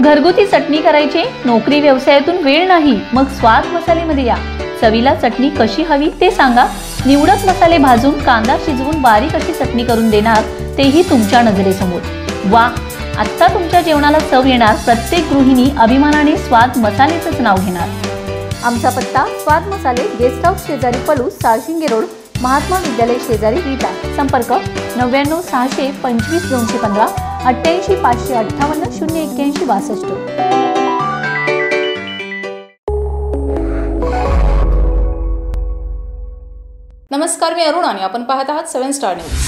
घरगुती चटणी करायची, नोकरी व्यवसायातून वेळ नाही, मग स्वाद मसालेमध्ये या। चवीला चटणी कशी हवी ते सांगा। निवडक मसाले भाजून कांदा शिजवून बारीक अशी चटणी करून देणार, तेही तुमच्या नजरेसमोर। वा, आता तुमच्या जेवणाला चव येणार। प्रत्येक गृहिणी अभिमानाने स्वाद मसालेचंच नाव घेणार। आमचा पत्ता स्वाद मसाले, गेस्ट हाऊस शेजारी पलूस, साळशिंगे रोड, महात्मा विद्यालय शेजारी विटा। संपर्क 99 625 215 88 558 081 62। नमस्कार, मी अरुण आणि आपण पाहत आहात 7 स्टार न्यूज।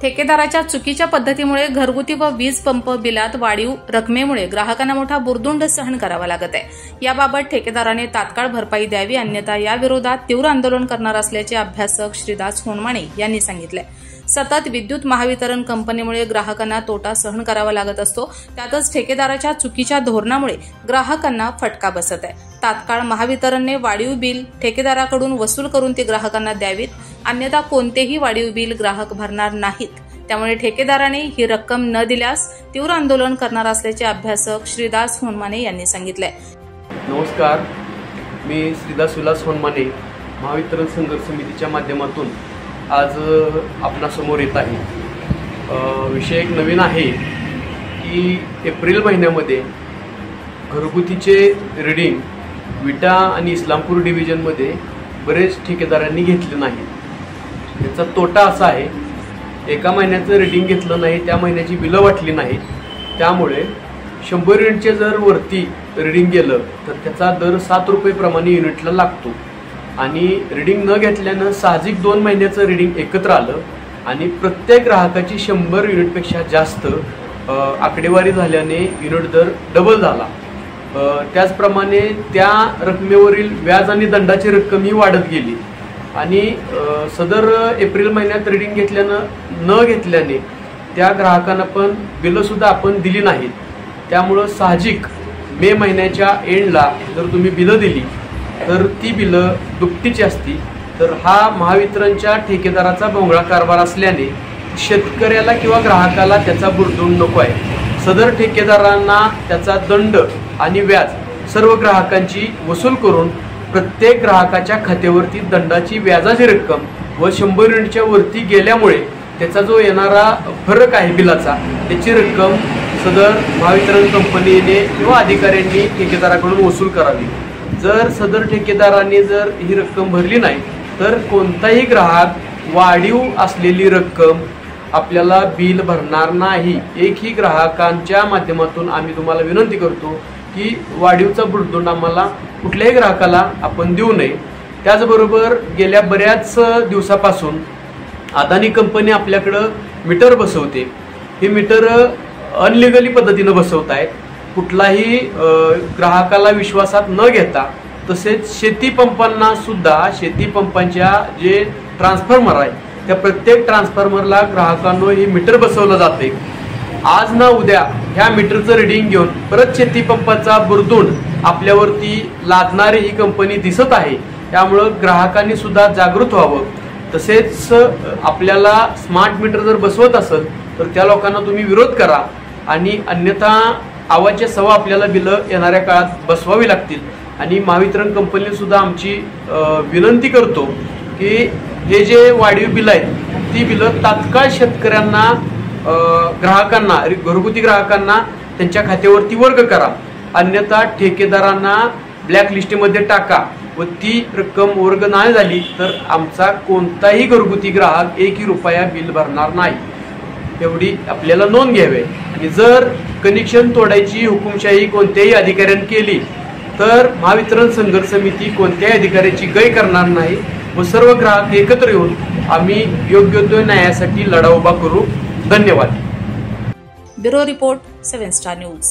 ठेकेदाराच्या चुकीच्या पद्धतीमुळे घरगुती व वीज पंप बिलात वाढीव रकमेमुळे ग्राहकांना मोठा बुरदुंड सहन करावा लागत आहे। याबाबत ठेकेदाराने तात्काळ भरपाई द्यावी, अन्यथा या विरोधात तीव्र आंदोलन करणार असल्याचे अभ्यासक श्रीदास होनमाने यांनी सांगितले। सतत विद्युत महावितरण कंपनीमुळे ग्राहकांना तोटा सहन करावा लागत असतो, त्यातच ठेकेदाराच्या चुकीच्या धोरणामुळे ग्राहकांना फटका बसत आहे। तात्काळ महावितरणने वाढीव बिल ठेकेदाराकडून वसूल करून ती ग्राहकांना द्यावीत, अन्यथा कोणतेही वाढीव बिल ग्राहक भरणार नाहीत। त्यामुळे ठेकेदाराने ही रक्कम न दिल्यास तीव्र आंदोलन करणार असल्याचे अभ्यासक श्रीदास होनमाने यांनी सांगितले। नमस्कार, मी श्रीदास विलास होनमाने महावितरण संघर्ष समितीच्या माध्यमातून आज आपणासमोर येत आहे। विषय एक नवीन आहे की एप्रिल महिन्यामध्ये घरगुतीचे रीडिंग विटा आणि इस्लामपूर डिव्हिजनमध्ये बरेच ठेकेदारांनी घेतले नाही। याचा तोटा असा आहे, एका महिन्याचं रीडिंग घेतलं नाही, त्या महिन्याची बिलं वाटली नाहीत, त्यामुळे 100 युनिटचे जर वरती रीडिंग गेलं तर त्याचा दर 7 रुपये प्रमाणे युनिटला लागतो आणि रीडिंग न घेतल्यानं साहजिक 2 महिन्याचं रीडिंग एकत्र आलं आणि प्रत्येक ग्राहकाची 100 युनिटपेक्षा जास्त आकडेवारी झाल्याने युनिट दर डबल झाला। त्याचप्रमाणे त्या रकमेवरील व्याज आणि दंडाची रक्कम ही वाढत गेली आणि सदर एप्रिल महिन्यात रीडिंग न घेतल्याने त्या ग्राहकांना पण बिलं सुद्धा आपण दिली नाहीत। त्यामुळं साहजिक मे महिन्याच्या एंडला जर तुम्ही बिलं दिली तर ती बिलं दुपटीची असती। तर हा महावितरणच्या ठेकेदाराचा भोंगळा कारभार असल्याने शेतकऱ्याला किंवा ग्राहकाला त्याचा बुरदुंड नको आहे। सदर ठेकेदारांना त्याचा दंड आणि व्याज सर्व ग्राहकांची वसूल करून प्रत्येक ग्राहकाच्या खात्यावरती दंडाची व्याजाची रक्कम व 100 युनिटच्या वरती गेल्यामुळे त्याचा जो येणारा फरक आहे बिलाचा, त्याची रक्कम सदर महावितरण कंपनीने किंवा अधिकाऱ्यांनी ठेकेदाराकडून वसूल करावी। जर सदर ठेकेदारांनी जर ही रक्कम भरली नाही तर कोणताही ग्राहक वाढीव असलेली रक्कम आपल्याला बिल भरणार नाही। एकही ग्राहकांच्या माध्यमातून आम्ही तुम्हाला विनंती करतो की वाढीवचा बुरदुंड आम्हाला कुठल्याही ग्राहकाला आपण देऊ नये। त्याचबरोबर गेल्या बऱ्याच दिवसापासून अदानी कंपनी आपल्याकडं मीटर बसवते। हे मीटर अनलिगली पद्धतीनं बसवत आहेत, कुठलाही ग्राहकाला विश्वासात न घेता। तसेच शेती पंपांना सुद्धा शेती पंपांच्या जे ट्रान्सफॉर्मर आहे त्या प्रत्येक ट्रान्सफॉर्मरला ग्राहकांनो हे मीटर बसवलं जाते। आज ना उद्या ह्या मीटरचं रीडिंग घेऊन परत शेती पंपाचा बुरदुंड आपल्यावरती लादणारी ही कंपनी दिसत आहे। त्यामुळं ग्राहकांनी सुद्धा जागृत व्हावं। तसेच आपल्याला स्मार्ट मीटर जर बसवत असेल तर त्या लोकांना तुम्ही विरोध करा आणि अन्यथा आवाजच्या सवा आपल्याला बिलं येणाऱ्या काळात बसवावी लागतील। आणि महावितरण कंपनीने सुद्धा आमची विनंती करतो की हे जे वाढीव बिलं आहेत ती बिलं तात्काळ शेतकऱ्यांना, ग्राहकांना, घरगुती ग्राहकांना त्यांच्या खात्यावरती वर्ग करा, अन्यथा ठेकेदारांना ब्लॅक लिस्टमध्ये टाका व ती रक्कम वर्ग नाही झाली तर आमचा कोणताही घरगुती ग्राहक 1 रुपया बिल भरणार नाही, एवढी आपल्याला नोंद घ्यावी। आणि जर कनेक्शन तोडायची हुकुमशाही कोणत्याही अधिकाऱ्याने केली तर महावितरण संघर्ष समिती कोणत्याही अधिकाऱ्याची गय करणार नाही व सर्व ग्राहक एकत्र येऊन आम्ही योग्य तो न्यायासाठी लढा उभा करू। धन्यवाद। Bureau report 7 star news.